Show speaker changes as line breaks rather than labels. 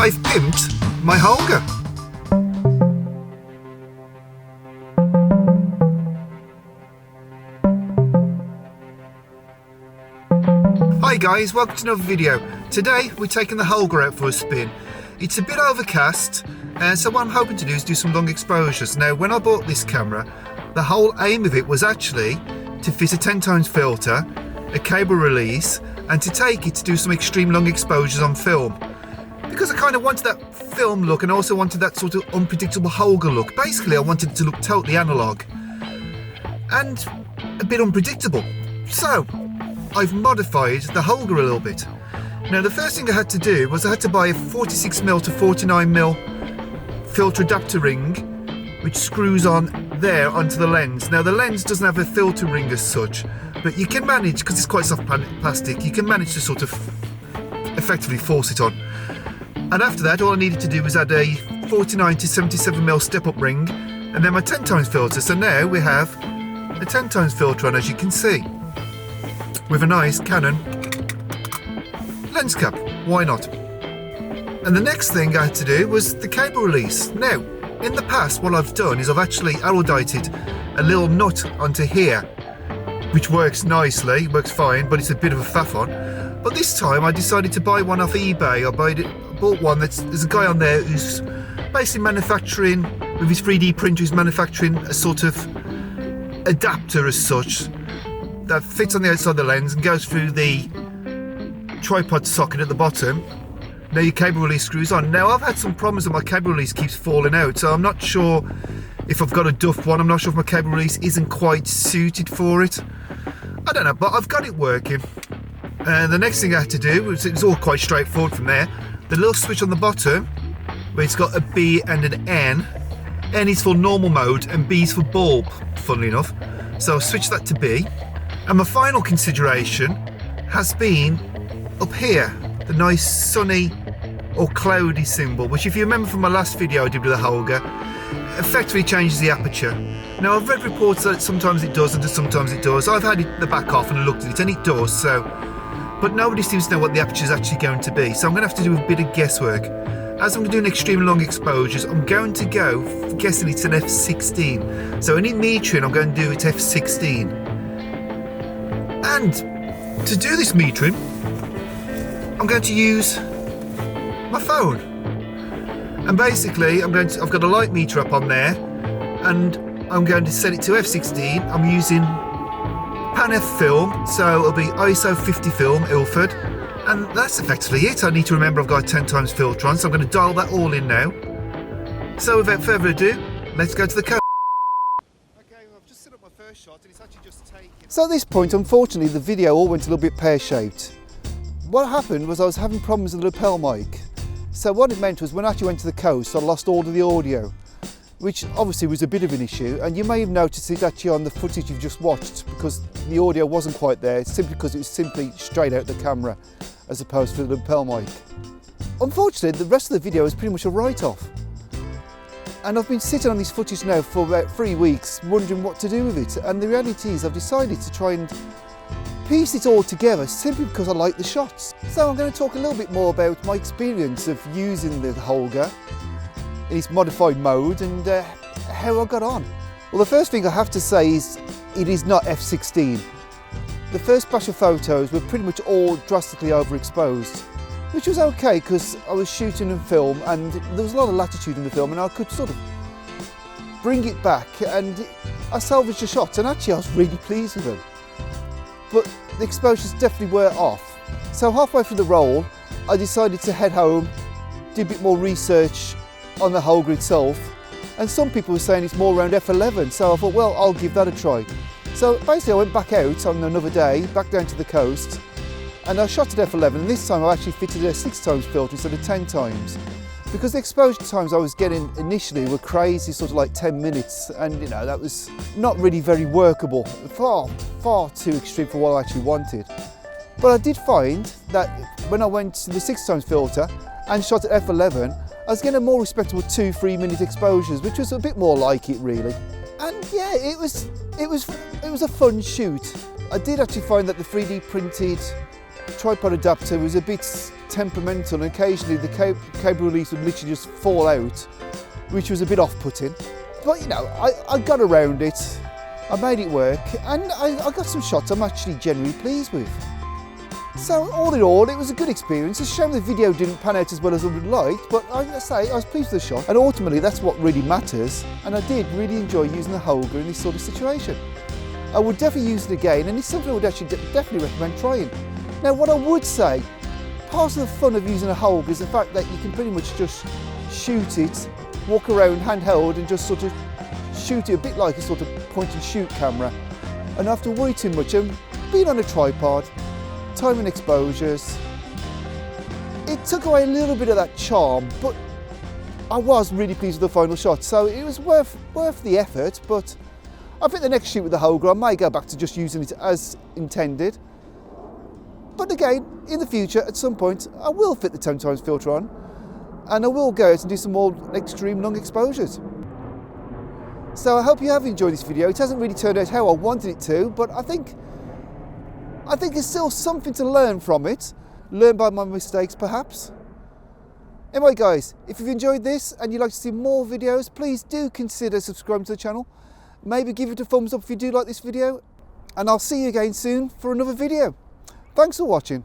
I've pimped my Holga. Hi guys, welcome to another video. Today we're taking the Holga out for a spin. It's a bit overcast, and so what I'm hoping to do is do some long exposures. Now when I bought this camera, the whole aim of it was actually to fit a 10x filter, a cable release, and to take it to do some extreme long exposures on film. Because I kind of wanted that film look and also wanted that sort of unpredictable Holga look. Basically I wanted it to look totally analog and a bit unpredictable. So I've modified the Holga a little bit. Now the first thing I had to do was I had to buy a 46mm to 49mm filter adapter ring, which screws on there onto the lens. Now the lens doesn't have a filter ring as such, but you can manage, because it's quite soft plastic, you can manage to sort of effectively force it on. And after that all I needed to do was add a 49 to 77mm step up ring and then my 10x filter. So now we have a 10x filter on, as you can see, with a nice Canon lens cap. Why not? And the next thing I had to do was the cable release. Now in the past what I've done is I've actually arrowdited a little nut onto here, which works nicely, works fine, but it's a bit of a faff on. But this time I decided to buy one off eBay. I bought one there's a guy on there who's basically manufacturing, with his 3D printer, he's manufacturing a sort of adapter as such that fits on the outside of the lens and goes through the tripod socket at the bottom. Now your cable release screws on. Now I've had some problems that my cable release keeps falling out, so I'm not sure if I've got a duff one. I'm not sure if my cable release isn't quite suited for it. I don't know, but I've got it working. And the next thing I had to do was, it's all quite straightforward from there. The little switch on the bottom, where it's got a B and an N. N is for normal mode and B is for bulb, funnily enough. So I'll switch that to B. And my final consideration has been up here, the nice sunny or cloudy symbol, which if you remember from my last video I did with the Holga, effectively changes the aperture. Now I've read reports that sometimes it does and sometimes it does. I've had it the back off and looked at it and it does, so, but nobody seems to know what the aperture is actually going to be, so I'm going to have to do a bit of guesswork. As I'm doing extremely long exposures, I'm going to go guessing it's an f16. So any metering I'm going to do it f16. And to do this metering, I'm going to use my phone. And basically I've got a light meter up on there and I'm going to set it to f16. I'm using Pan F film, so it'll be ISO 50 film, Ilford, and that's effectively it. I need to remember I've got a 10x filter on, so I'm going to dial that all in now. So without further ado, let's go to the code. Okay, well, I've just set up my first shot and it's actually just taken. So at this point, unfortunately, the video all went a little bit pear-shaped. What happened was I was having problems with the lapel mic. So what it meant was when I actually went to the coast, I lost all of the audio, which obviously was a bit of an issue, and you may have noticed it actually on the footage you've just watched, because the audio wasn't quite there, simply because it was simply straight out the camera as opposed to the lapel mic. Unfortunately, the rest of the video is pretty much a write-off, and I've been sitting on this footage now for about 3 weeks wondering what to do with it, and the reality is I've decided to try and piece it all together simply because I like the shots. So I'm going to talk a little bit more about my experience of using the Holga in its modified mode and how I got on. Well, the first thing I have to say is it is not f16. The first batch of photos were pretty much all drastically overexposed, which was okay because I was shooting in film and there was a lot of latitude in the film and I could sort of bring it back, and I salvaged the shots and actually I was really pleased with them. But the exposures definitely were off. So halfway through the roll, I decided to head home, do a bit more research on the Holga itself, and some people were saying it's more around f11, so I thought, well, I'll give that a try. So basically I went back out on another day, back down to the coast, and I shot at f11, and this time I actually fitted a 6x filter instead of 10x, because the exposure times I was getting initially were crazy, sort of like 10 minutes, and you know, that was not really very workable, far too extreme for what I actually wanted. But I did find that when I went to the 6x filter and shot at f11, I was getting a more respectable 2-3 minute exposures, which was a bit more like it really. And yeah, it was a fun shoot. I did actually find that the 3D printed tripod adapter was a bit temperamental, and occasionally the cable release would literally just fall out, which was a bit off-putting. But you know, I got around it, I made it work, and I got some shots I'm actually genuinely pleased with. So all in all, it was a good experience. It's a shame the video didn't pan out as well as I would have liked, but I was pleased with the shot, and ultimately that's what really matters, and I did really enjoy using the Holga in this sort of situation. I would definitely use it again, and it's something I would actually definitely recommend trying. Now what I would say, part of the fun of using a Holga is the fact that you can pretty much just shoot it, walk around handheld and just sort of shoot it a bit like a sort of point and shoot camera, and not have to worry too much. And being on a tripod, timing exposures, it took away a little bit of that charm, but I was really pleased with the final shot, so it was worth the effort. But I think the next shoot with the Holga I may go back to just using it as intended. But again, in the future, at some point, I will fit the 10x filter on, and I will go out and do some more extreme long exposures. So I hope you have enjoyed this video. It hasn't really turned out how I wanted it to, but I think there's still something to learn from it. Learn by my mistakes, perhaps. Anyway guys, if you've enjoyed this and you'd like to see more videos, please do consider subscribing to the channel. Maybe give it a thumbs up if you do like this video, and I'll see you again soon for another video. Thanks for watching.